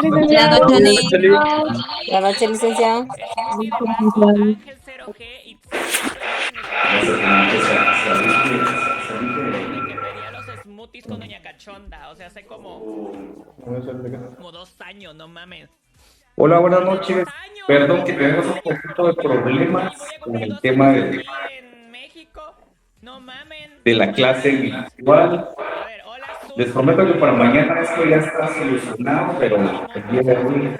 Buenas Licenciado. noches, Buenas Nick. noches. Buenas noches, licenciado. Licenciado. Ángel 0G Itzel, saludos en de que pedía los smoothies con Doña Cachonda, o sea, hace como 2 años, no mames. Hola, buenas ¡Hace dos noches. años! Perdón que tenemos un poquito de Yo problemas voy a con cumplir el 2 años tema de, aquí en México. No mamen. de la clase virtual. A ver, hola Les Azul, prometo que para saludos. mañana esto ya está solucionado, pero el día de hoy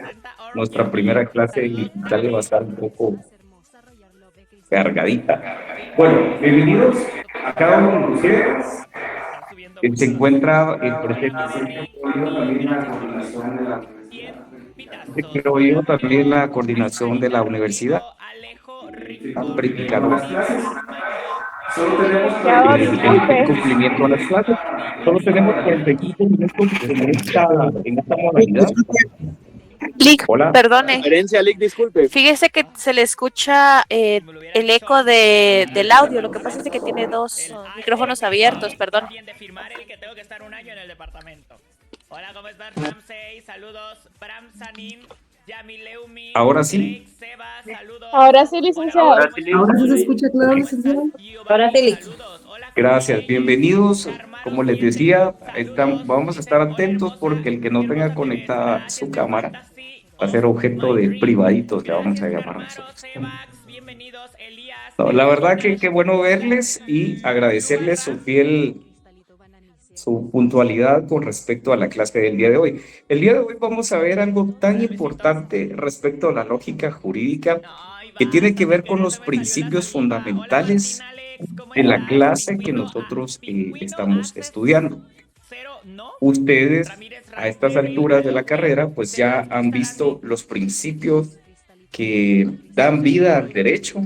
nuestra primera clase Saludos, digital va a estar un poco Promi. cargadita. Bueno, bienvenidos a cada uno de ustedes. Están subiendo mucho Se los. encuentra el Hola presente, Monique y gracias por los 100 pitazos. creo yo, Hola también Mario, la coordinación de la Rita universidad. Rico, Alejo A Rico, predicar Rico las y clases. Mario. Solo tenemos Licenciado, el disculpe. cumplimiento a las clases. Solo tenemos 45 minutos en esta modalidad. Lick, Hola. perdone. Herencia, Lick, disculpe. Fíjese que se le escucha el eco del audio. Lo que pasa es de que tiene dos micrófonos abiertos, perdón. Bien de firmar el que tengo que estar un año en el departamento. Hola, ¿cómo estás? Ramsey, saludos. Bram Sanin, Yamileumi. Ahora sí. Drake, Seba, saludos. Ahora sí, licenciado. Hola, Ahora sí, ¿cómo Lick. estás? Ahora sí se escucha claro, ¿Cómo licenciado. estás? Giovanni, Ahora sí, Lick. saludos. Hola, Gracias, Jorge. bienvenidos. Carmalo Como les 7, decía, saludos. vamos a estar Hola, atentos hermosa. porque el que no Qué tenga hermosa te ves. conectada Gracias, su Team cámara Fantasy. va a ser objeto de privaditos, le vamos a llamar nosotros. Sebax, bienvenidos. Elías, No, la verdad que qué bueno verles y agradecerles su puntualidad con respecto a la clase del día de hoy. El día de hoy vamos a ver algo tan importante respecto a la lógica jurídica que tiene que ver con los principios fundamentales de la clase que nosotros estamos estudiando. Ustedes a estas alturas de la carrera pues ya han visto los principios que dan vida al derecho.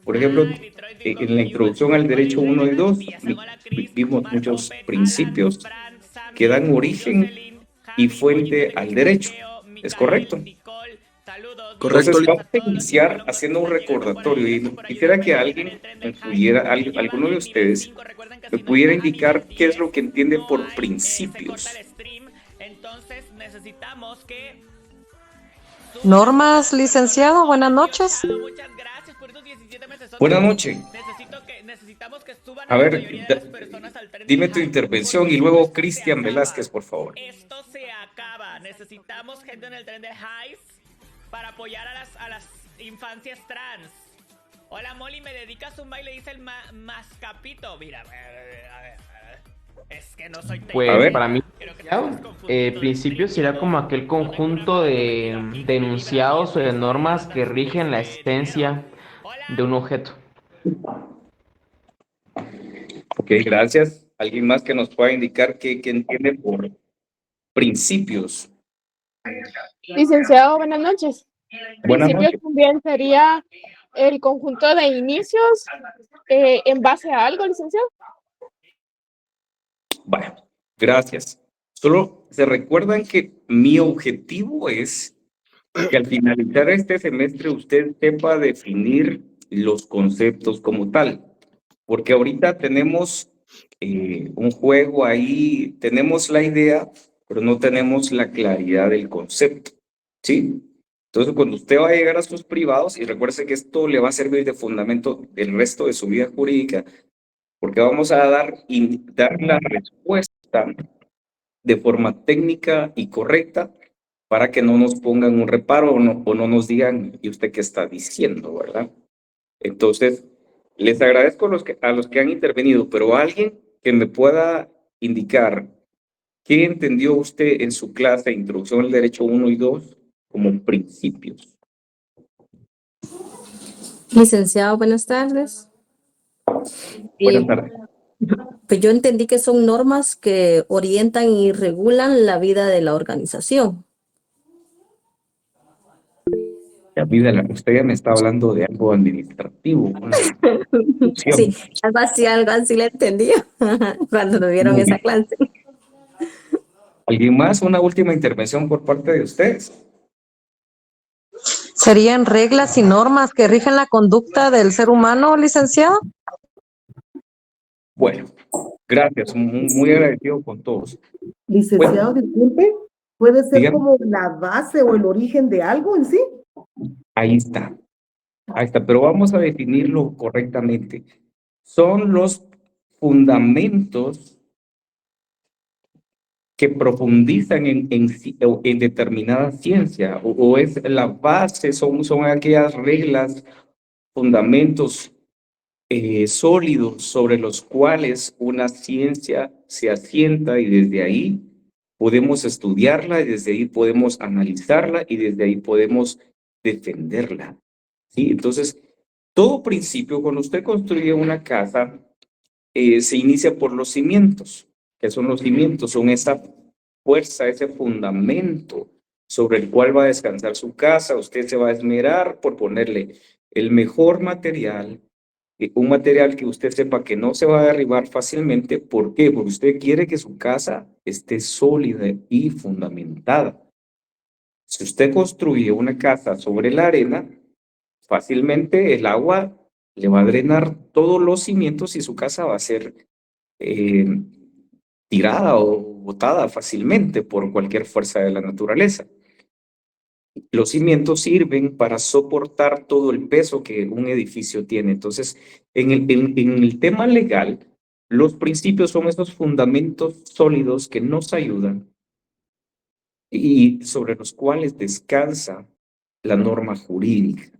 Por ejemplo, en la introducción al derecho 1 y 2 vimos muchos principios que dan origen y fuente al derecho. ¿Es correcto? Correcto, Entonces Lick. vamos a iniciar haciendo un recordatorio y quisiera que alguien me pudiera, alguno de ustedes me pudiera indicar qué es lo que entiende por principios. Entonces necesitamos que Normas, licenciado, buenas noches. muchas gracias por estos 17 meses. Buenas noches. Necesitamos que suban A la ver, mayoría de las personas al tren dime del tu hype, intervención porque y luego esto se Cristian acaba. Velázquez, por favor. Esto se acaba. Necesitamos gente en el tren de Hives para apoyar a las infancias trans. Hola Molly, me dedicas un baile, dice el mascapito. Mira, a ver. Es que no soy Pues A ver. para mí, Creo que te estás confundiendo. principio sería como aquel conjunto de enunciados o de normas que rigen la existencia de un objeto. Ok, gracias. ¿Alguien más que nos pueda indicar qué entiende por principios? Licenciado, buenas noches. Buenas Principios noches. también sería el conjunto de inicios en base a algo, licenciado. Bueno, gracias. Solo se recuerdan que mi objetivo es que al finalizar este semestre usted sepa definir los conceptos como tal. Porque ahorita tenemos un juego ahí, tenemos la idea, pero no tenemos la claridad del concepto, ¿sí? Entonces, cuando usted va a llegar a sus privados, y recuerde que esto le va a servir de fundamento del resto de su vida jurídica, porque vamos a dar la respuesta de forma técnica y correcta para que no nos pongan un reparo o no nos digan, ¿y usted qué está diciendo, verdad? Entonces, les agradezco a los que han intervenido, pero alguien que me pueda indicar qué entendió usted en su clase Introducción al Derecho 1 y 2 como principios. Licenciado, buenas tardes. Buenas tardes. Pues yo entendí que son normas que orientan y regulan la vida de la organización. Usted ya me está hablando de algo administrativo. Sí, algo así le entendí cuando nos dieron esa clase. ¿Alguien más? Una última intervención por parte de ustedes. ¿Serían reglas y normas que rigen la conducta del ser humano, licenciado? Bueno, gracias. Muy agradecido con todos. Licenciado, disculpe. ¿Puede ser Dígame. como la base o el origen de algo en sí? Ahí está, pero vamos a definirlo correctamente. Son los fundamentos que profundizan en determinada ciencia, o es la base, son aquellas reglas, fundamentos sólidos sobre los cuales una ciencia se asienta, y desde ahí podemos estudiarla, y desde ahí podemos analizarla, y desde ahí podemos defenderla. ¿Sí? Entonces, todo principio, cuando usted construye una casa, se inicia por los cimientos. ¿Qué son los cimientos? Son esa fuerza, ese fundamento sobre el cual va a descansar su casa. Usted se va a esmerar por ponerle el mejor material, un material que usted sepa que no se va a derribar fácilmente. ¿Por qué? Porque usted quiere que su casa esté sólida y fundamentada. Si usted construye una casa sobre la arena, fácilmente el agua le va a drenar todos los cimientos y su casa va a ser eh, tirada o botada fácilmente por cualquier fuerza de la naturaleza. Los cimientos sirven para soportar todo el peso que un edificio tiene. Entonces, en el tema legal, los principios son esos fundamentos sólidos que nos ayudan y sobre los cuales descansa la norma jurídica.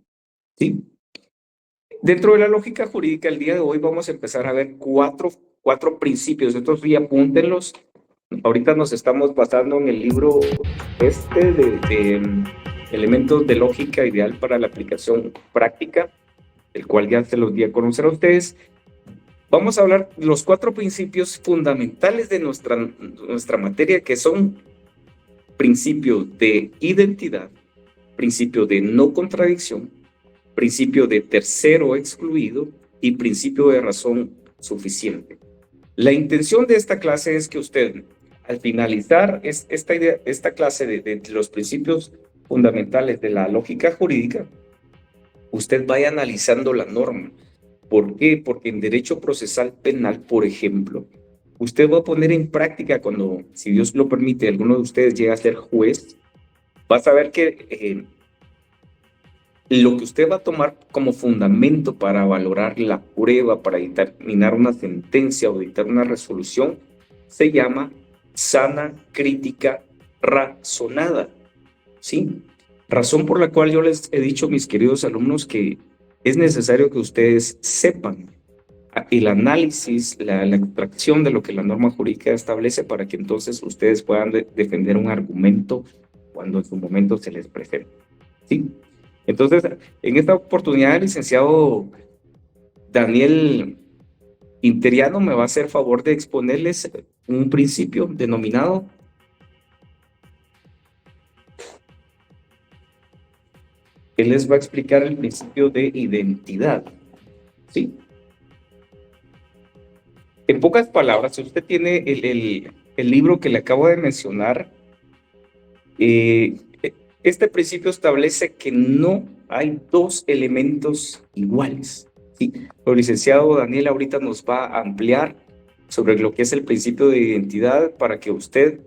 ¿Sí? Dentro de la lógica jurídica, el día de hoy vamos a empezar a ver cuatro principios. Estos sí, apúntenlos. Ahorita nos estamos basando en el libro de Elementos de Lógica Ideal para la Aplicación Práctica, el cual ya se los di a conocer a ustedes. Vamos a hablar de los 4 principios fundamentales de nuestra materia, que son principio de identidad, principio de no contradicción, principio de tercero excluido y principio de razón suficiente. La intención de esta clase es que usted, al finalizar esta clase de los principios fundamentales de la lógica jurídica, usted vaya analizando la norma. ¿Por qué? Porque en derecho procesal penal, por ejemplo, usted va a poner en práctica cuando, si Dios lo permite, alguno de ustedes llega a ser juez, va a saber que lo que usted va a tomar como fundamento para valorar la prueba, para dictaminar una sentencia o dictar una resolución, se llama sana crítica razonada. ¿Sí? Razón por la cual yo les he dicho, mis queridos alumnos, que es necesario que ustedes sepan el análisis, la extracción de lo que la norma jurídica establece, para que entonces ustedes puedan defender un argumento cuando en su momento se les presente. ¿Sí? Entonces, en esta oportunidad, el licenciado Daniel Interiano me va a hacer favor de exponerles un principio denominado él les va a explicar el principio de identidad. ¿Sí? En pocas palabras, si usted tiene el libro que le acabo de mencionar, este principio establece que no hay 2 elementos iguales. ¿Sí? El licenciado Daniel ahorita nos va a ampliar sobre lo que es el principio de identidad, para que usted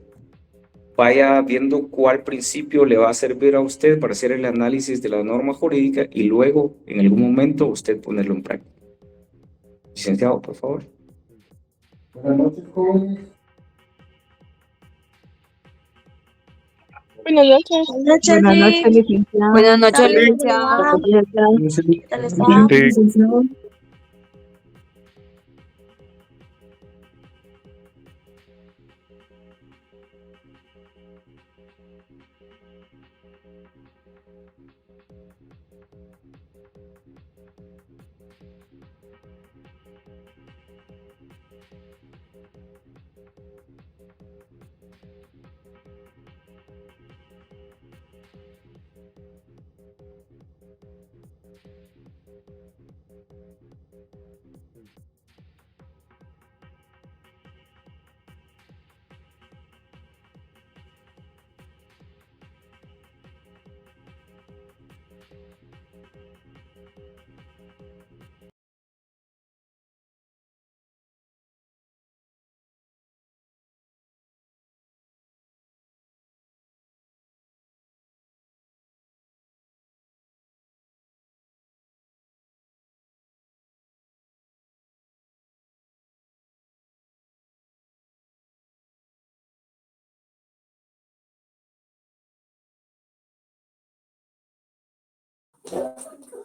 vaya viendo cuál principio le va a servir a usted para hacer el análisis de la norma jurídica, y luego en algún momento usted ponerlo en práctica. Licenciado, por favor. Buenas noches, jóvenes. Buenas noches. Buenas noches, licenciado. Buenas noches, ¿Qué licenciada. tal? ¿Qué tal está? Licenciado.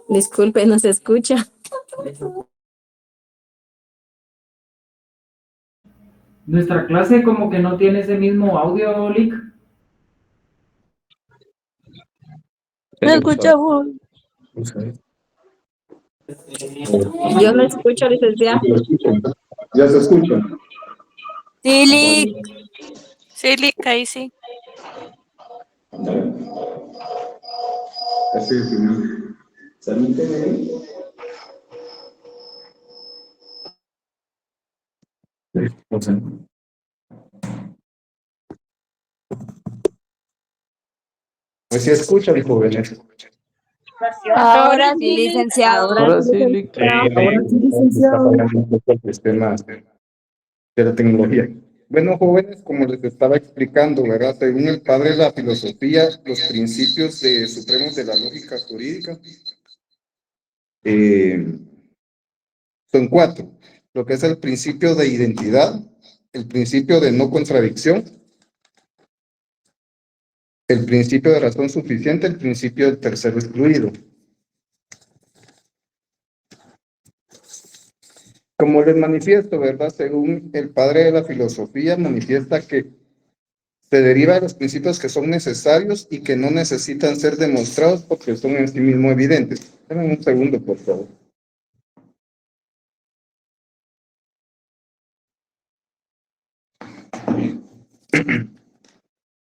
Disculpe, no se escucha. Nuestra clase como que no tiene ese mismo audio, Lick. No escuchamos. Yo no escucho, licenciada. Ya se escucha. Sí, Lick. Sí, Lick, ahí sí. Así es. Pues sí escuchan, jóvenes. Ahora sí, licenciado. Ahora sí, Lick. Ahora sí, licenciado. Está fallando un poco el sistema de la tecnología. Bueno, jóvenes, como les estaba explicando, ¿verdad? Según el padre de la filosofía, los principios supremos de la lógica jurídica son 4. Lo que es el principio de identidad, el principio de no contradicción, el principio de razón suficiente, el principio del tercero excluido. Como les manifiesto, ¿verdad? Según el padre de la filosofía, manifiesta que se deriva de los principios que son necesarios y que no necesitan ser demostrados porque son en sí mismos evidentes. Denme un segundo, por favor.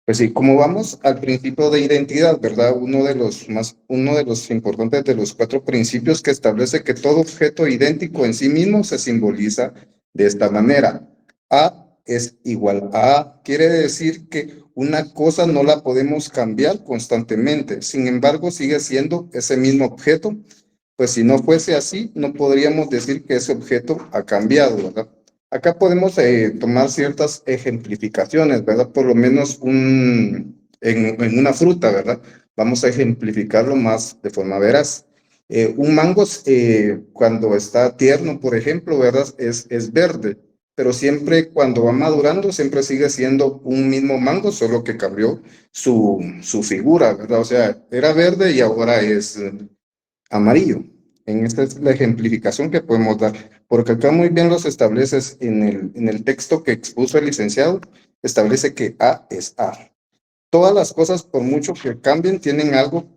Pues sí, como vamos al principio de identidad, ¿verdad? Uno de los importantes de los 4 principios que establece que todo objeto idéntico en sí mismo se simboliza de esta manera. A es igual a A. Quiere decir que una cosa no la podemos cambiar constantemente. Sin embargo, sigue siendo ese mismo objeto. Pues si no fuese así, no podríamos decir que ese objeto ha cambiado, ¿verdad? Acá podemos tomar ciertas ejemplificaciones, ¿verdad? Por lo menos en una fruta, ¿verdad? Vamos a ejemplificarlo más de forma veraz. Un mango, cuando está tierno, por ejemplo, ¿verdad? Es verde, pero siempre cuando va madurando, siempre sigue siendo un mismo mango, solo que cambió su figura, ¿verdad? O sea, era verde y ahora es amarillo. Esta es la ejemplificación que podemos dar, porque acá muy bien los estableces en el texto que expuso el licenciado, establece que A es A. Todas las cosas, por mucho que cambien, tienen algo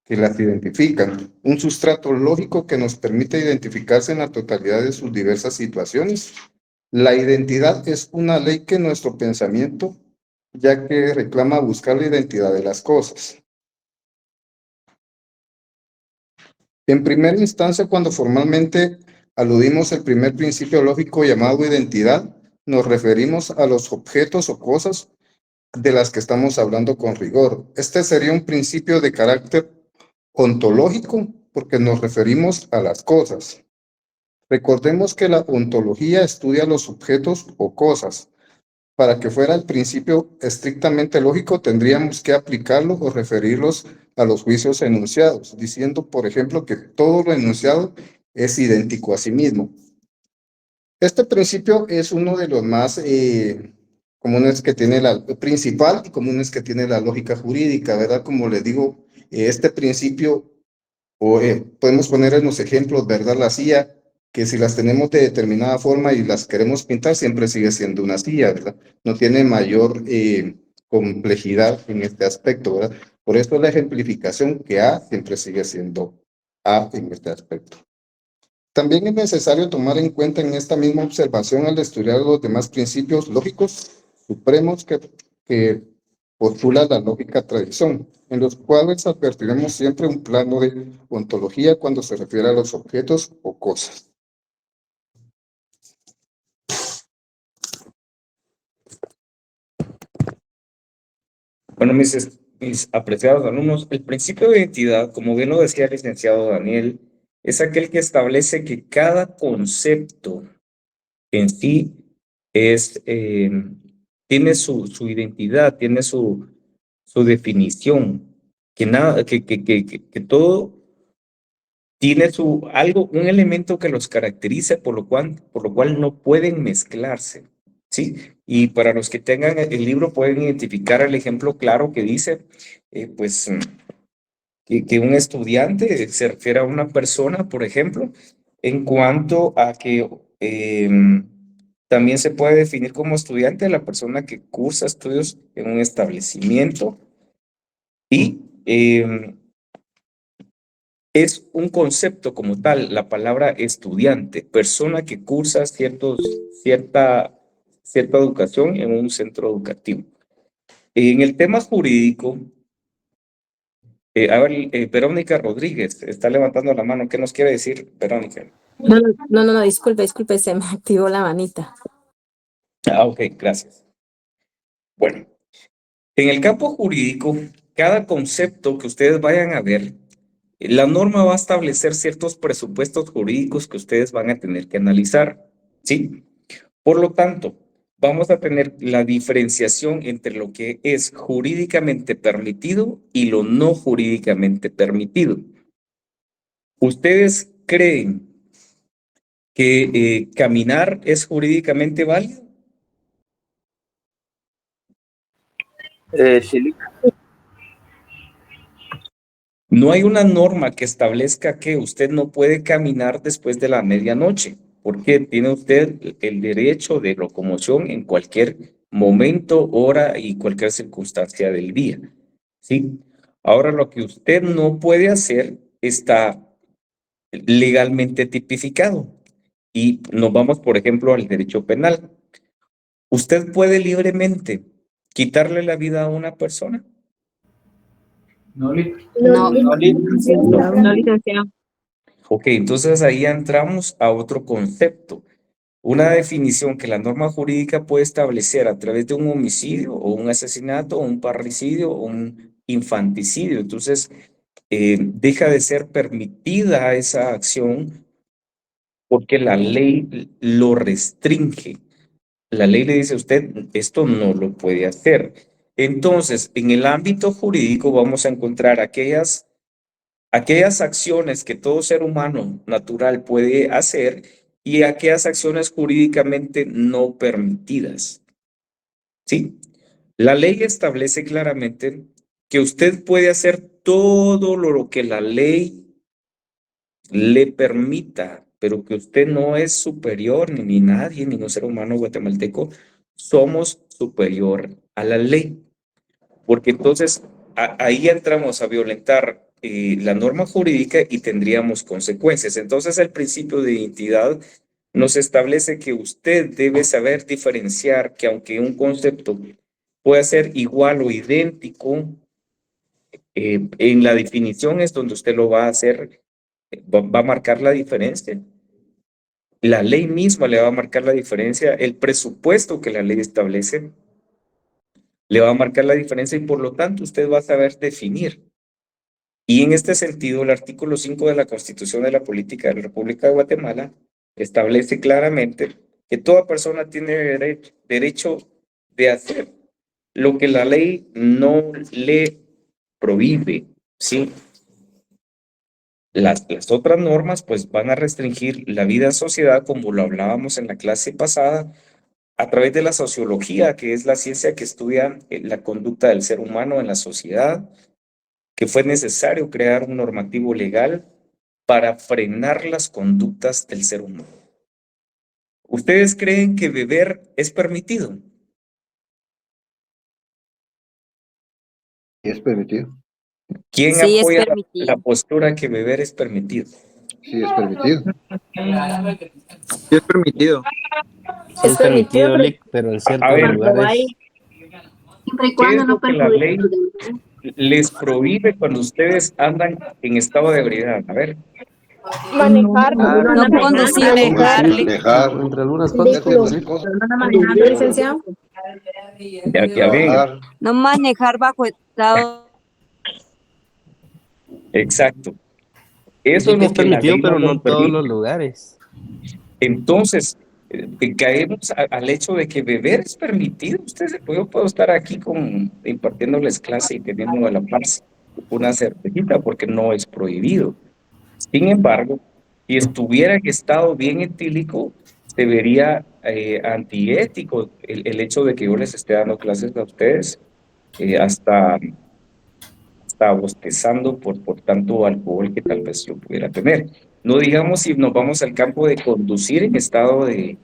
que las identifican, un sustrato lógico que nos permite identificarse en la totalidad de sus diversas situaciones. La identidad es una ley que nuestro pensamiento, ya que reclama buscar la identidad de las cosas. En primera instancia, cuando formalmente aludimos al primer principio lógico llamado identidad, nos referimos a los objetos o cosas de las que estamos hablando con rigor. Este sería un principio de carácter ontológico porque nos referimos a las cosas. Recordemos que la ontología estudia los objetos o cosas. Para que fuera el principio estrictamente lógico, tendríamos que aplicarlo o referirlos a los juicios enunciados, diciendo, por ejemplo, que todo lo enunciado es idéntico a sí mismo. Este principio es uno de los más comunes que tiene principal y comunes que tiene la lógica jurídica, ¿verdad? Como les digo, este principio, podemos poner en los ejemplos, ¿verdad? La silla, que si las tenemos de determinada forma y las queremos pintar, siempre sigue siendo una silla, ¿verdad? No tiene mayor complejidad en este aspecto, ¿verdad? Por eso la ejemplificación que A siempre sigue siendo A en este aspecto. También es necesario tomar en cuenta en esta misma observación al estudiar los demás principios lógicos supremos que postula la lógica tradición, en los cuales advertiremos siempre un plano de ontología cuando se refiere a los objetos o cosas. Bueno, mis apreciados alumnos, el principio de identidad, como bien lo decía el licenciado Daniel, es aquel que establece que cada concepto en sí tiene su identidad, tiene su definición, que todo tiene un elemento que los caracteriza, por lo cual no pueden mezclarse, ¿sí? Y para los que tengan el libro pueden identificar el ejemplo claro que dice, que un estudiante se refiere a una persona, por ejemplo, en cuanto a que también se puede definir como estudiante a la persona que cursa estudios en un establecimiento y es un concepto como tal, la palabra estudiante, persona que cursa cierta educación en un centro educativo. En el tema jurídico, Verónica Rodríguez está levantando la mano. ¿Qué nos quiere decir, Verónica? No, disculpe, se me activó la manita. Ok, gracias. Bueno, en el campo jurídico, cada concepto que ustedes vayan a ver, la norma va a establecer ciertos presupuestos jurídicos que ustedes van a tener que analizar, ¿sí? Por lo tanto, vamos a tener la diferenciación entre lo que es jurídicamente permitido y lo no jurídicamente permitido. ¿Ustedes creen que caminar es jurídicamente válido? Sí. No hay una norma que establezca que usted no puede caminar después de la medianoche, porque tiene usted el derecho de locomoción en cualquier momento, hora y cualquier circunstancia del día, ¿sí? Ahora, lo que usted no puede hacer está legalmente tipificado. Y nos vamos, por ejemplo, al derecho penal. ¿Usted puede libremente quitarle la vida a una persona? No, licenciado. Ok, entonces ahí entramos a otro concepto. Una definición que la norma jurídica puede establecer a través de un homicidio o un asesinato o un parricidio o un infanticidio. Entonces, deja de ser permitida esa acción porque la ley lo restringe. La ley le dice a usted, esto no lo puede hacer. Entonces, en el ámbito jurídico vamos a encontrar aquellas acciones que todo ser humano natural puede hacer y aquellas acciones jurídicamente no permitidas. ¿Sí? La ley establece claramente que usted puede hacer todo lo que la ley le permita, pero que usted no es superior, ni nadie, ningún ser humano guatemalteco, somos superior a la ley. Porque entonces ahí entramos a violentar la norma jurídica y tendríamos consecuencias. Entonces el principio de identidad nos establece que usted debe saber diferenciar que aunque un concepto pueda ser igual o idéntico, en la definición es donde usted lo va a hacer, va a marcar la diferencia. La ley misma le va a marcar la diferencia, el presupuesto que la ley establece le va a marcar la diferencia y por lo tanto usted va a saber definir. Y en este sentido, el artículo 5 de la Constitución de la Política de la República de Guatemala establece claramente que toda persona tiene derecho de hacer lo que la ley no le prohíbe, ¿sí? Las otras normas pues van a restringir la vida en sociedad, como lo hablábamos en la clase pasada, a través de la sociología, que es la ciencia que estudia la conducta del ser humano en la sociedad, que fue necesario crear un normativo legal para frenar las conductas del ser humano. ¿Ustedes creen que beber es permitido? Es permitido. ¿Quién Sí, es apoya permitido. la postura que beber es permitido? Sí, es permitido. Sí es permitido. Es permitido, pero en A ciertos ver, lugares. Siempre y ¿qué cuando es no lo que la perjudique ley a los demás. les prohíbe cuando ustedes andan en estado de ebriedad? A ver, Manejar, No conducir. Dejar. Entre algunas cosas, Vehículos. conducir. manejando, licenciado. ya ven, Trabajar. No manejar bajo estado. exacto. Eso Sí es que lo es que la permitido, ley pero no no nos en todos permite. los lugares. Entonces, caemos al hecho de que beber es permitido. Yo puedo estar aquí impartiéndoles clase y teniendo a la par una cervecita porque no es prohibido. Sin embargo, si estuviera en estado bien etílico, se vería antiético el hecho de que yo les esté dando clases a ustedes hasta está bostezando por tanto alcohol que tal vez yo pudiera tener. No digamos si nos vamos al campo de conducir en estado de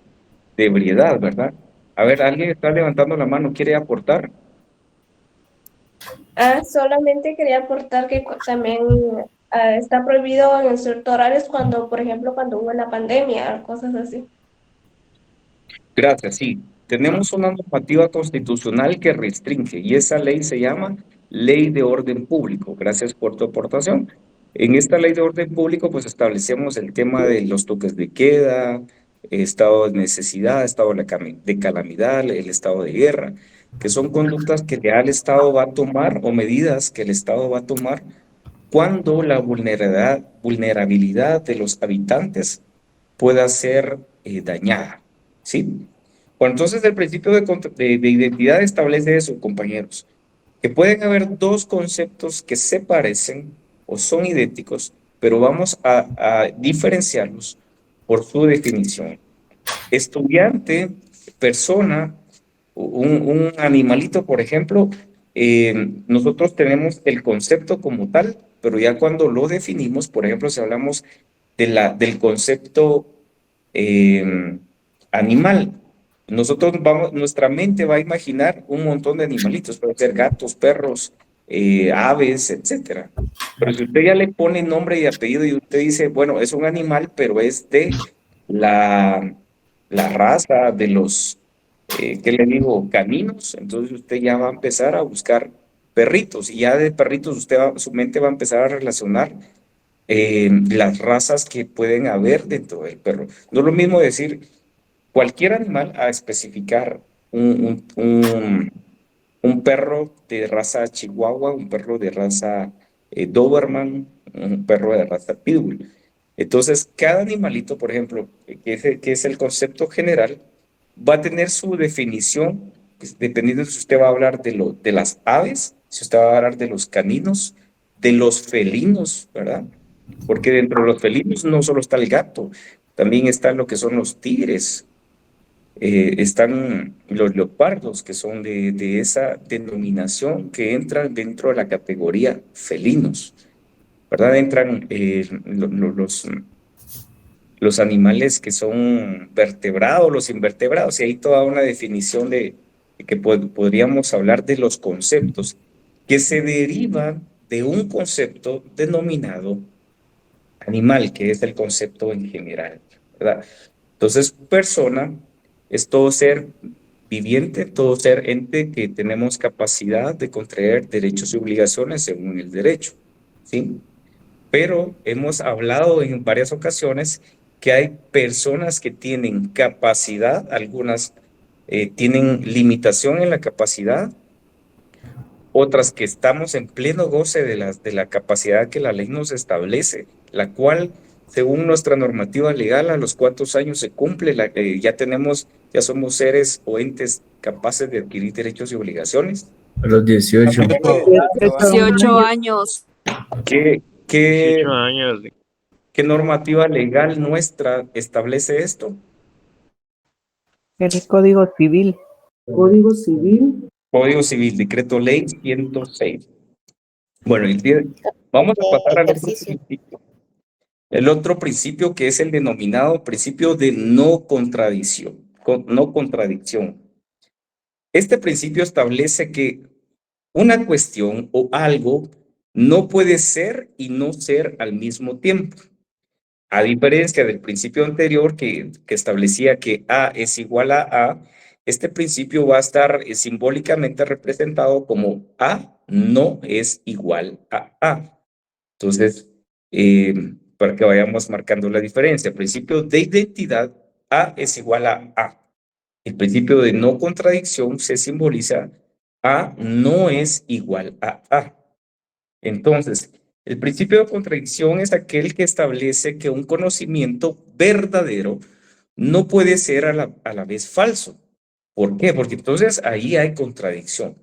ebriedad, ¿verdad? A ver, alguien está levantando la mano, ¿quiere aportar? Solamente quería aportar que también está prohibido en ciertos horarios cuando, por ejemplo, cuando hubo la pandemia, cosas así. Gracias, sí. Tenemos una normativa constitucional que restringe y esa ley se llama Ley de Orden Público. Gracias por tu aportación. En esta Ley de Orden Público pues establecemos el tema de los toques de queda, estado de necesidad, estado de calamidad, el estado de guerra, que son conductas que ya el Estado va a tomar o medidas que el Estado va a tomar cuando la vulnerabilidad de los habitantes pueda ser dañada, ¿sí? Bueno, entonces el principio de identidad establece eso, compañeros, que pueden haber dos conceptos que se parecen o son idénticos, pero vamos a diferenciarlos por su definición. Estudiante, persona, un animalito, por ejemplo, nosotros tenemos el concepto como tal, pero ya cuando lo definimos, por ejemplo, si hablamos del concepto animal, nuestra mente va a imaginar un montón de animalitos, puede ser gatos, perros, aves, etcétera. Pero si usted ya le pone nombre y apellido y usted dice, bueno, es un animal, pero es de la raza de los, ¿qué le digo? Caninos, entonces usted ya va a empezar a buscar perritos y ya de perritos su mente va a empezar a relacionar las razas que pueden haber dentro del perro. No es lo mismo decir cualquier animal a especificar un perro de raza Chihuahua, un perro de raza Doberman, un perro de raza Pitbull. Entonces, cada animalito, por ejemplo, que es el concepto general, va a tener su definición, pues, dependiendo si usted va a hablar de las aves, si usted va a hablar de los caninos, de los felinos, ¿verdad? Porque dentro de los felinos no solo está el gato, también están lo que son los tigres, están los leopardos, que son de esa denominación que entran dentro de la categoría felinos, ¿verdad? Entran los animales que son vertebrados, los invertebrados, y hay toda una definición de que podríamos hablar de los conceptos que se derivan de un concepto denominado animal, que es el concepto en general, ¿verdad? Entonces, persona es todo ser viviente, todo ser ente que tenemos capacidad de contraer derechos y obligaciones según el derecho, ¿sí? Pero hemos hablado en varias ocasiones que hay personas que tienen capacidad, algunas tienen limitación en la capacidad, otras que estamos en pleno goce de la capacidad que la ley nos establece, la cual, según nuestra normativa legal, a los 4 años se cumple, ya somos seres o entes capaces de adquirir derechos y obligaciones. A los 18. 18 años. ¿Qué 18 años. ¿Qué normativa legal nuestra establece esto? El Código Civil. Código Civil. Código Civil, Decreto Ley 106. Bueno, vamos a pasar al otro principio. El otro principio, que es el denominado principio de no contradicción. Este principio establece que una cuestión o algo no puede ser y no ser al mismo tiempo. A diferencia del principio anterior que establecía que A es igual a A, este principio va a estar simbólicamente representado como A no es igual a A. Entonces, para que vayamos marcando la diferencia, el principio de identidad, A es igual a A. El principio de no contradicción se simboliza A no es igual a A. Entonces, el principio de contradicción es aquel que establece que un conocimiento verdadero no puede ser a la vez falso. ¿Por qué? Porque entonces ahí hay contradicción.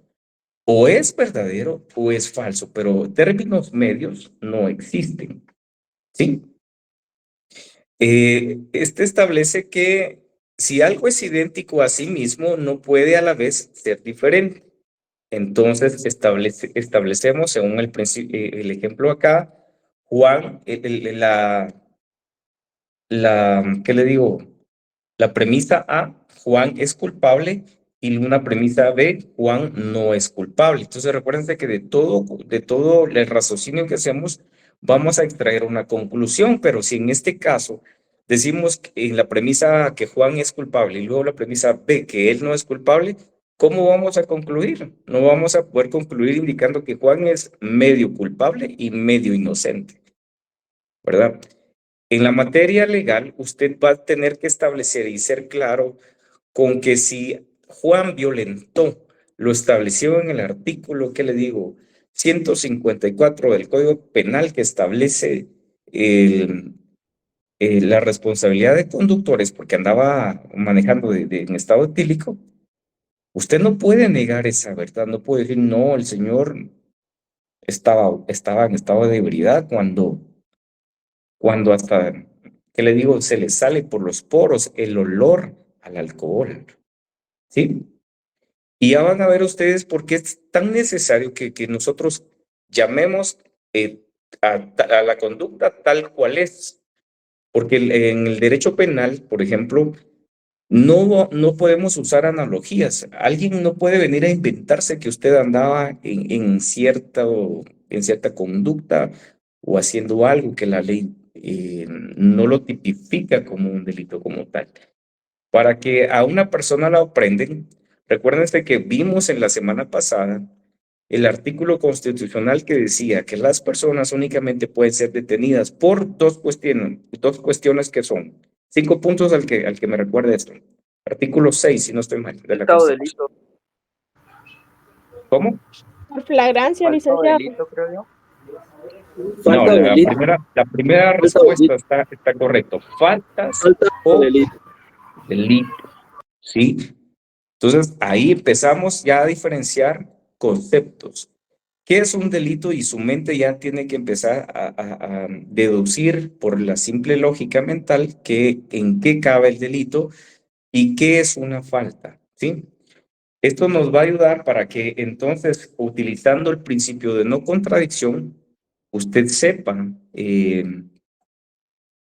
O es verdadero o es falso, pero términos medios no existen. ¿Sí? Este establece que si algo es idéntico a sí mismo, no puede a la vez ser diferente. Entonces establecemos según el ejemplo acá, Juan, ¿qué le digo? La premisa A, Juan es culpable, y una premisa B, Juan no es culpable. Entonces recuérdense que de todo el raciocinio que hacemos, vamos a extraer una conclusión, pero si en este caso decimos en la premisa A que Juan es culpable y luego la premisa B que él no es culpable, ¿cómo vamos a concluir? No vamos a poder concluir indicando que Juan es medio culpable y medio inocente, ¿verdad? En la materia legal, usted va a tener que establecer y ser claro con que si Juan violentó lo establecido en el artículo, ¿qué le digo? 154 del Código Penal, que establece la responsabilidad de conductores porque andaba manejando en estado etílico. Usted no puede negar esa verdad, no puede decir, no, el señor estaba en estado de ebriedad cuando hasta, ¿qué le digo? Se le sale por los poros el olor al alcohol, ¿sí? Y ya van a ver ustedes por qué es tan necesario que nosotros llamemos a la conducta tal cual es. Porque en el derecho penal, por ejemplo, no podemos usar analogías. Alguien no puede venir a inventarse que usted andaba en cierta conducta o haciendo algo que la ley no lo tipifica como un delito como tal. Para que a una persona la aprenden, recuérdense que vimos en la semana pasada el artículo constitucional que decía que las personas únicamente pueden ser detenidas por dos cuestiones que son 5 puntos al que me recuerda esto. Artículo 6, si no estoy mal, de la Constitución. ¿Cómo? Por flagrancia, licenciado. Delito, creo yo. No, la primera respuesta está correcto. Faltas o delito. ¿Sí? Entonces, ahí empezamos ya a diferenciar conceptos. ¿Qué es un delito? Y su mente ya tiene que empezar a deducir por la simple lógica mental en qué cabe el delito y qué es una falta, ¿sí? Esto nos va a ayudar para que entonces, utilizando el principio de no contradicción, usted sepa qué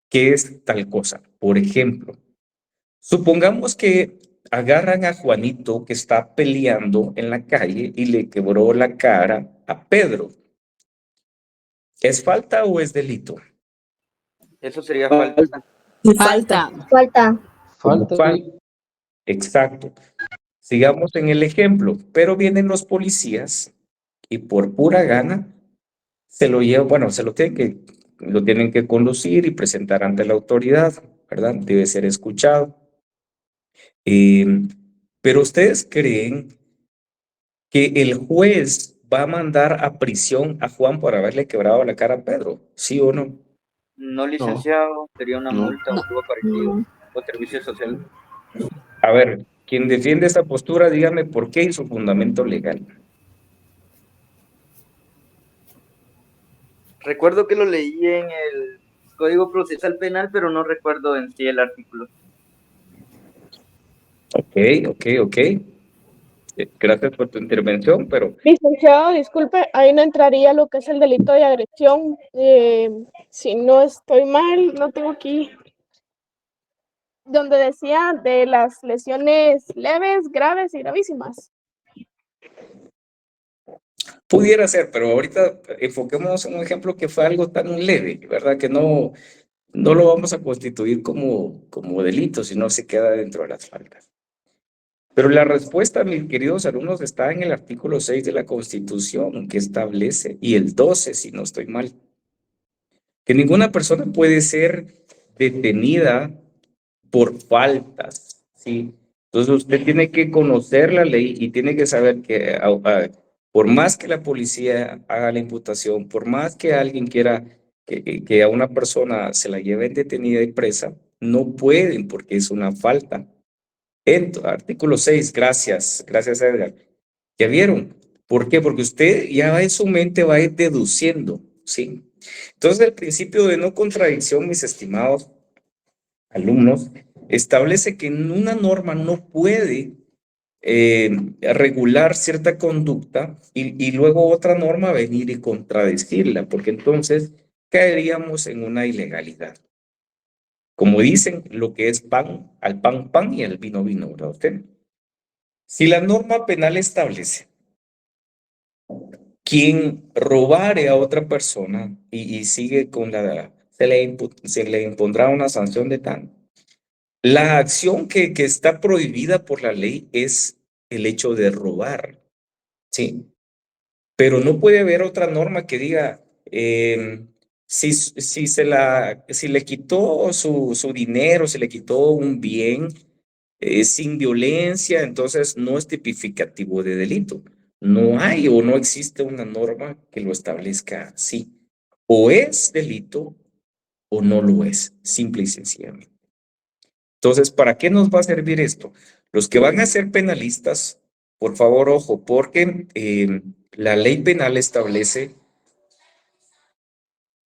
es tal cosa. Por ejemplo, supongamos que agarran a Juanito que está peleando en la calle y le quebró la cara a Pedro. ¿Es falta o es delito? Eso sería falta. Falta. Exacto. Sigamos en el ejemplo, pero vienen los policías y por pura gana se lo llevan, bueno, lo tienen que conducir y presentar ante la autoridad, ¿verdad? Debe ser escuchado. Pero ustedes creen que el juez va a mandar a prisión a Juan por haberle quebrado la cara a Pedro, ¿sí o no? No, licenciado, sería una multa o algo parecido, o servicio social. A ver, quien defiende esta postura, dígame por qué y su fundamento legal. Recuerdo que lo leí en el Código Procesal Penal, pero no recuerdo en sí el artículo. Ok. Gracias por tu intervención, pero... Licenciado, disculpe, ahí no entraría lo que es el delito de agresión. Si no estoy mal, no tengo aquí donde decía de las lesiones leves, graves y gravísimas. Pudiera ser, pero ahorita enfoquémonos en un ejemplo que fue algo tan leve, ¿verdad? Que no lo vamos a constituir como delito, sino se queda dentro de las faltas. Pero la respuesta, mis queridos alumnos, está en el artículo 6 de la Constitución, que establece, y el 12, si no estoy mal, que ninguna persona puede ser detenida por faltas, ¿sí? Entonces usted tiene que conocer la ley y tiene que saber que por más que la policía haga la imputación, por más que alguien quiera que a una persona se la lleven detenida y presa, no pueden porque es una falta. Artículo 6, gracias Edgar. ¿Ya vieron? ¿Por qué? Porque usted ya en su mente va a ir deduciendo, ¿sí? Entonces el principio de no contradicción, mis estimados alumnos, establece que una norma no puede regular cierta conducta y luego otra norma venir y contradecirla, porque entonces caeríamos en una ilegalidad. Como dicen, lo que es pan, al pan, pan y al vino, vino, ¿verdad usted? Si la norma penal establece quien robare a otra persona y sigue con se le impondrá una sanción de tanto. La acción que está prohibida por la ley es el hecho de robar, ¿sí? Pero no puede haber otra norma que diga, si le quitó su dinero, si le quitó un bien sin violencia, entonces no es tipificativo de delito. No hay o no existe una norma que lo establezca así. O es delito o no lo es, simple y sencillamente. Entonces, ¿para qué nos va a servir esto? Los que van a ser penalistas, por favor, ojo, porque la ley penal establece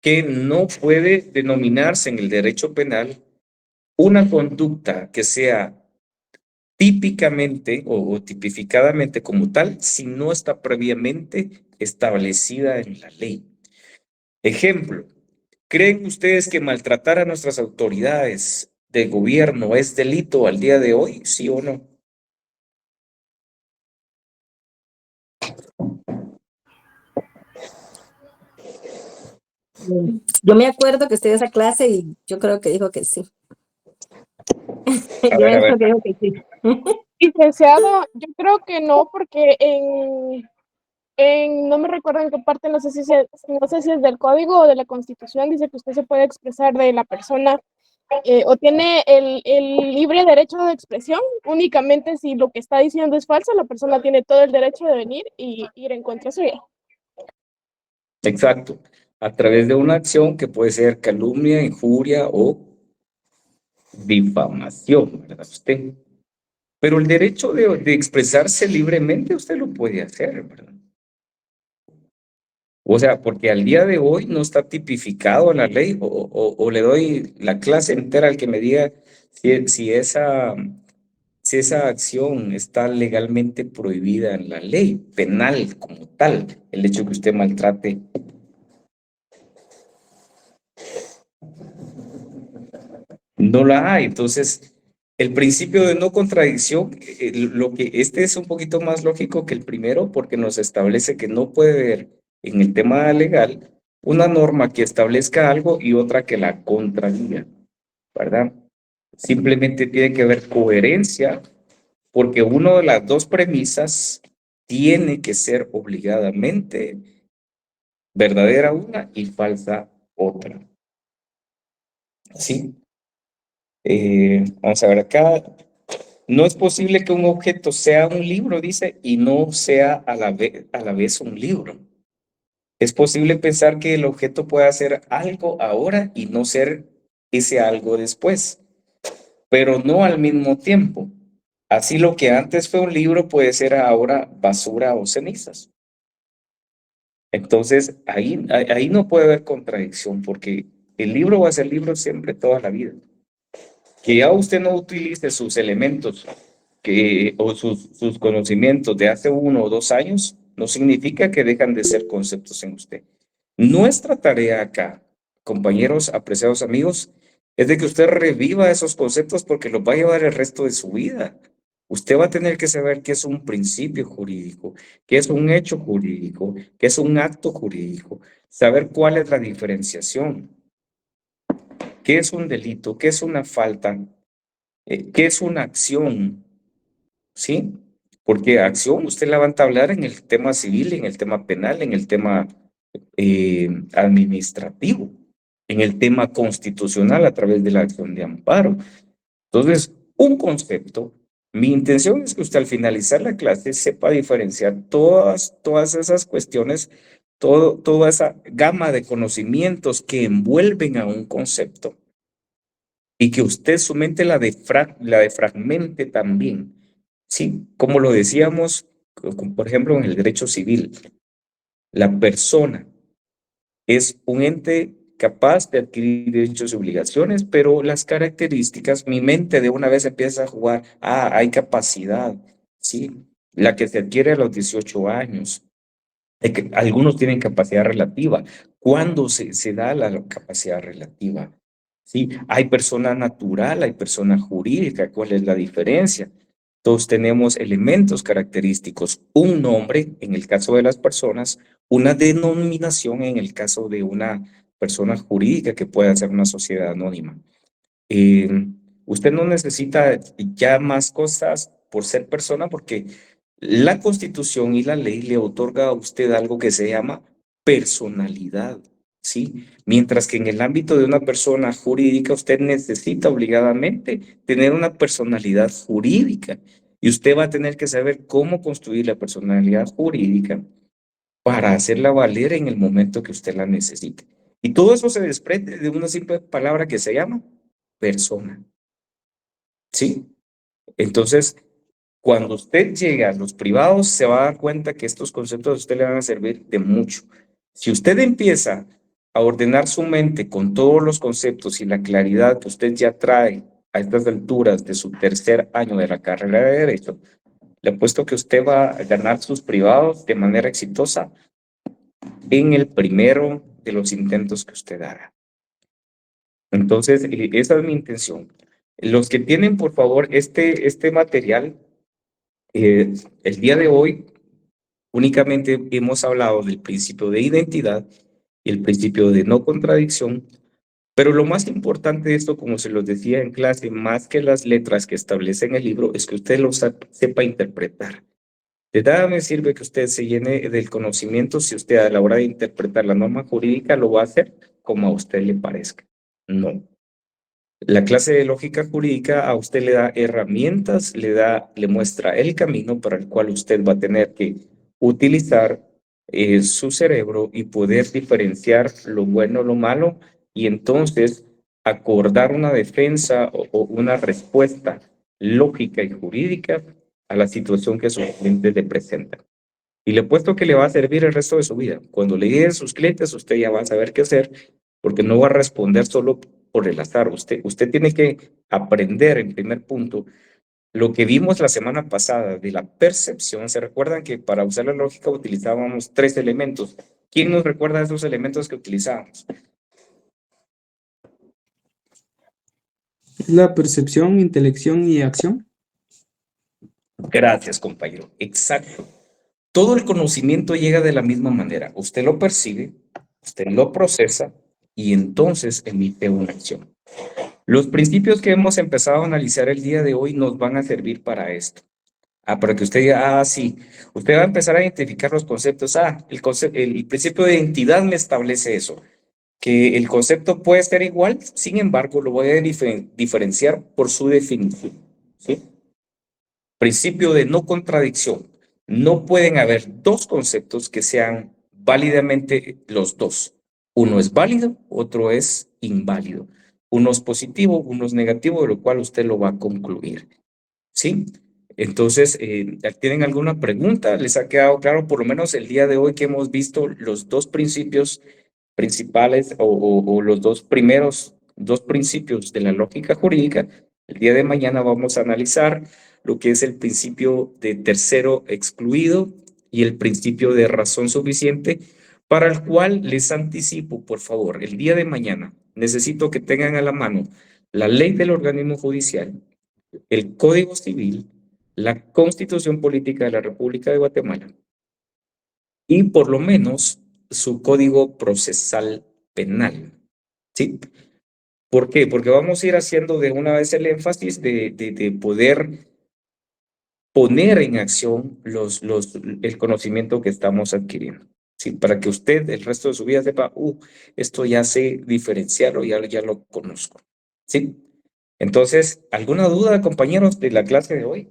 que no puede denominarse en el derecho penal una conducta que sea típicamente o tipificadamente como tal si no está previamente establecida en la ley. Ejemplo, ¿creen ustedes que maltratar a nuestras autoridades de gobierno es delito al día de hoy, sí o no? Yo me acuerdo que estoy en esa clase y yo creo que dijo que sí. A Yo ver, a creo ver. que dijo que sí. Licenciado, yo creo que no, porque no me recuerdo en qué parte, no sé si es del código o de la Constitución, dice que usted se puede expresar de la persona o tiene el libre derecho de expresión. Únicamente si lo que está diciendo es falso, la persona tiene todo el derecho de venir y ir en contra suya. Exacto. A través de una acción que puede ser calumnia, injuria o difamación, ¿verdad usted? Pero el derecho de expresarse libremente usted lo puede hacer, ¿verdad? O sea, porque al día de hoy no está tipificado en la ley o le doy la clase entera al que me diga si esa acción está legalmente prohibida en la ley penal como tal, el hecho que usted maltrate. No la hay. Entonces, el principio de no contradicción, este es un poquito más lógico que el primero porque nos establece que no puede haber en el tema legal una norma que establezca algo y otra que la contradiga, ¿verdad? Simplemente tiene que haber coherencia porque una de las dos premisas tiene que ser obligadamente verdadera una y falsa otra. ¿Sí? Vamos a ver acá. No es posible que un objeto sea un libro, dice, y no sea a la vez un libro. Es posible pensar que el objeto pueda hacer algo ahora y no ser ese algo después, pero no al mismo tiempo. Así lo que antes fue un libro puede ser ahora basura o cenizas. Entonces, ahí no puede haber contradicción porque el libro va a ser libro siempre, toda la vida. Que ya usted no utilice sus elementos o sus conocimientos de hace 1 o 2 años, no significa que dejan de ser conceptos en usted. Nuestra tarea acá, compañeros, apreciados amigos, es de que usted reviva esos conceptos porque los va a llevar el resto de su vida. Usted va a tener que saber qué es un principio jurídico, qué es un hecho jurídico, qué es un acto jurídico, saber cuál es la diferenciación, qué es un delito, qué es una falta, qué es una acción, ¿sí? Porque acción usted la va a entablar en el tema civil, en el tema penal, en el tema administrativo, en el tema constitucional a través de la acción de amparo. Entonces, un concepto, mi intención es que usted al finalizar la clase sepa diferenciar todas esas cuestiones, toda esa gama de conocimientos que envuelven a un concepto y que usted su mente la defragmente también. Sí, como lo decíamos, por ejemplo, en el derecho civil, la persona es un ente capaz de adquirir derechos y obligaciones, pero las características, mi mente de una vez empieza a jugar, hay capacidad, ¿sí? La que se adquiere a los 18 años. Algunos tienen capacidad relativa. ¿Cuándo se da la capacidad relativa? ¿Sí? Hay persona natural, hay persona jurídica. ¿Cuál es la diferencia? Todos tenemos elementos característicos. Un nombre, en el caso de las personas, una denominación en el caso de una persona jurídica que pueda ser una sociedad anónima. Eh, Usted no necesita ya más cosas por ser persona porque la Constitución y la ley le otorga a usted algo que se llama personalidad, ¿sí? Mientras que en el ámbito de una persona jurídica usted necesita obligadamente tener una personalidad jurídica y usted va a tener que saber cómo construir la personalidad jurídica para hacerla valer en el momento que usted la necesite. Y todo eso se desprende de una simple palabra que se llama persona. ¿Sí? Entonces, cuando usted llega a los privados, se va a dar cuenta que estos conceptos a usted le van a servir de mucho. Si usted empieza a ordenar su mente con todos los conceptos y la claridad que usted ya trae a estas alturas de su tercer año de la carrera de Derecho, le apuesto que usted va a ganar sus privados de manera exitosa en el primero de los intentos que usted haga. Entonces, esa es mi intención. Los que tienen, por favor, este material, el día de hoy únicamente hemos hablado del principio de identidad y el principio de no contradicción, pero lo más importante de esto, como se los decía en clase, más que las letras que establecen el libro, es que usted lo sepa interpretar. De nada me sirve que usted se llene del conocimiento si usted a la hora de interpretar la norma jurídica lo va a hacer como a usted le parezca. No. La clase de lógica jurídica a usted le da herramientas, le muestra el camino para el cual usted va a tener que utilizar su cerebro y poder diferenciar lo bueno, lo malo, y entonces acordar una defensa o una respuesta lógica y jurídica a la situación que su cliente le presenta. Y le apuesto que le va a servir el resto de su vida. Cuando le lleguen sus clientes, usted ya va a saber qué hacer, porque no va a responder solo por el azar. Usted tiene que aprender, en primer punto, lo que vimos la semana pasada de la percepción. ¿Se recuerdan que para usar la lógica utilizábamos 3 elementos? ¿Quién nos recuerda esos elementos que utilizábamos? La percepción, intelección y acción. Gracias, compañero. Exacto. Todo el conocimiento llega de la misma manera. Usted lo percibe, usted lo procesa y entonces emite una acción. Los principios que hemos empezado a analizar el día de hoy nos van a servir para esto. Para que usted diga, sí, usted va a empezar a identificar los conceptos. El principio de identidad me establece eso, que el concepto puede ser igual, sin embargo, lo voy a diferenciar por su definición, ¿sí? Principio de no contradicción. No pueden haber dos conceptos que sean válidamente los dos. Uno es válido, otro es inválido. Uno es positivo, uno es negativo, de lo cual usted lo va a concluir. ¿Sí? Entonces, ¿tienen alguna pregunta? ¿Les ha quedado claro por lo menos el día de hoy que hemos visto los dos principios principales o los dos principios de la lógica jurídica? El día de mañana vamos a analizar lo que es el principio de tercero excluido y el principio de razón suficiente, para el cual les anticipo, por favor, el día de mañana necesito que tengan a la mano la ley del organismo judicial, el Código Civil, la Constitución Política de la República de Guatemala y por lo menos su Código Procesal Penal. ¿Sí? ¿Por qué? Porque vamos a ir haciendo de una vez el énfasis de poder poner en acción el conocimiento que estamos adquiriendo. ¿Sí? Para que usted el resto de su vida sepa, esto ya sé diferenciarlo, ya lo conozco. ¿Sí? Entonces, ¿alguna duda, compañeros, de la clase de hoy?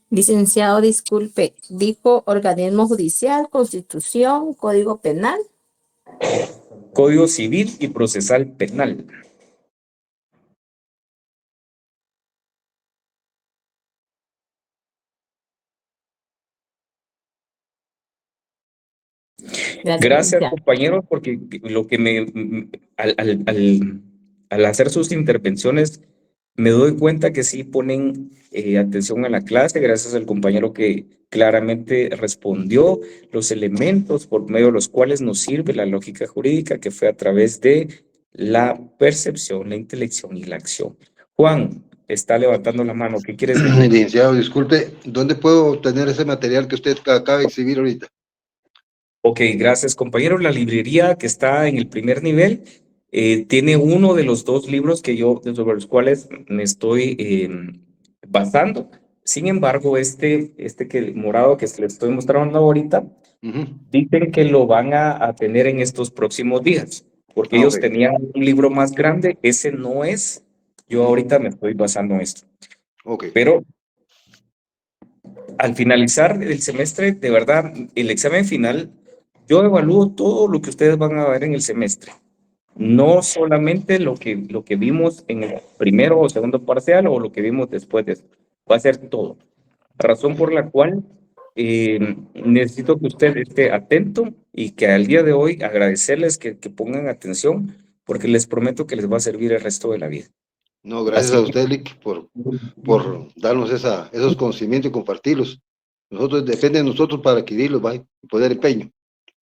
Licenciado, disculpe, dijo organismo judicial, constitución, código penal. Código Civil y Procesal Penal. Gracias, compañeros, porque lo que al hacer sus intervenciones me doy cuenta que sí ponen atención a la clase, gracias al compañero que claramente respondió los elementos por medio de los cuales nos sirve la lógica jurídica, que fue a través de la percepción, la intelección y la acción. Juan, está levantando la mano, ¿qué quieres decir? Licenciado, disculpe, ¿dónde puedo obtener ese material que usted acaba de exhibir ahorita? Ok, gracias compañero. La librería que está en el primer nivel tiene uno de los dos libros sobre los cuales me estoy basando. Sin embargo, este que morado que les estoy mostrando ahorita, dicen que lo van a tener en estos próximos días, porque ellos Ok. tenían un libro más grande, ese no es. Yo ahorita me estoy basando en esto. Ok. Pero al finalizar el semestre, de verdad, el examen final, yo evalúo todo lo que ustedes van a ver en el semestre. No solamente lo que vimos en el primero o segundo parcial o lo que vimos después de esto. Va a ser todo. Razón por la cual necesito que usted esté atento y que al día de hoy agradecerles que pongan atención porque les prometo que les va a servir el resto de la vida. No, gracias Así a usted, Lick, por darnos esos conocimientos y compartirlos. Depende de nosotros para adquirirlos, ¿va? Y poner empeño.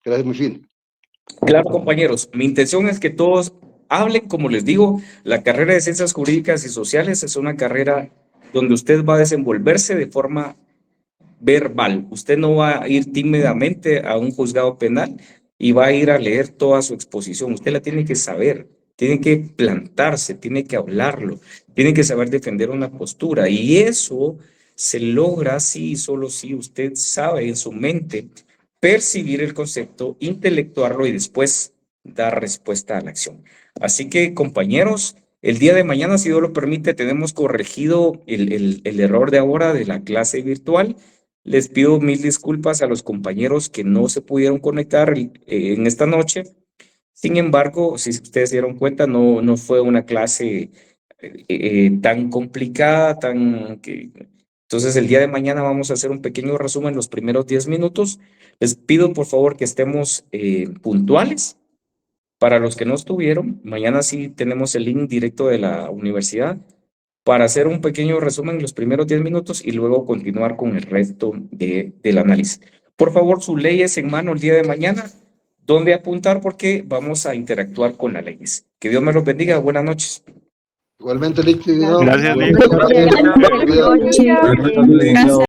Gracias, muy fino. Claro, compañeros, mi intención es que todos hablen, como les digo, la carrera de Ciencias Jurídicas y Sociales es una carrera donde usted va a desenvolverse de forma verbal. Usted no va a ir tímidamente a un juzgado penal y va a ir a leer toda su exposición. Usted la tiene que saber, tiene que plantarse, tiene que hablarlo, tiene que saber defender una postura. Y eso se logra si, solo si usted sabe en su mente percibir el concepto, intelectuarlo y después dar respuesta a la acción. Así que, compañeros, el día de mañana, si Dios lo permite, tenemos corregido el error de ahora de la clase virtual. Les pido mil disculpas a los compañeros que no se pudieron conectar en esta noche. Sin embargo, si ustedes se dieron cuenta, no fue una clase tan complicada, Entonces, el día de mañana vamos a hacer un pequeño resumen los primeros 10 minutos. Les pido, por favor, que estemos puntuales. Para los que no estuvieron, mañana sí tenemos el link directo de la universidad para hacer un pequeño resumen en los primeros 10 minutos y luego continuar con el resto del análisis. Por favor, sus leyes en mano el día de mañana, donde apuntar porque vamos a interactuar con las leyes. Que Dios me los bendiga. Buenas noches. Igualmente, Lick. Gracias, Lick. Igualmente, Gracias. cuidado. Gracias.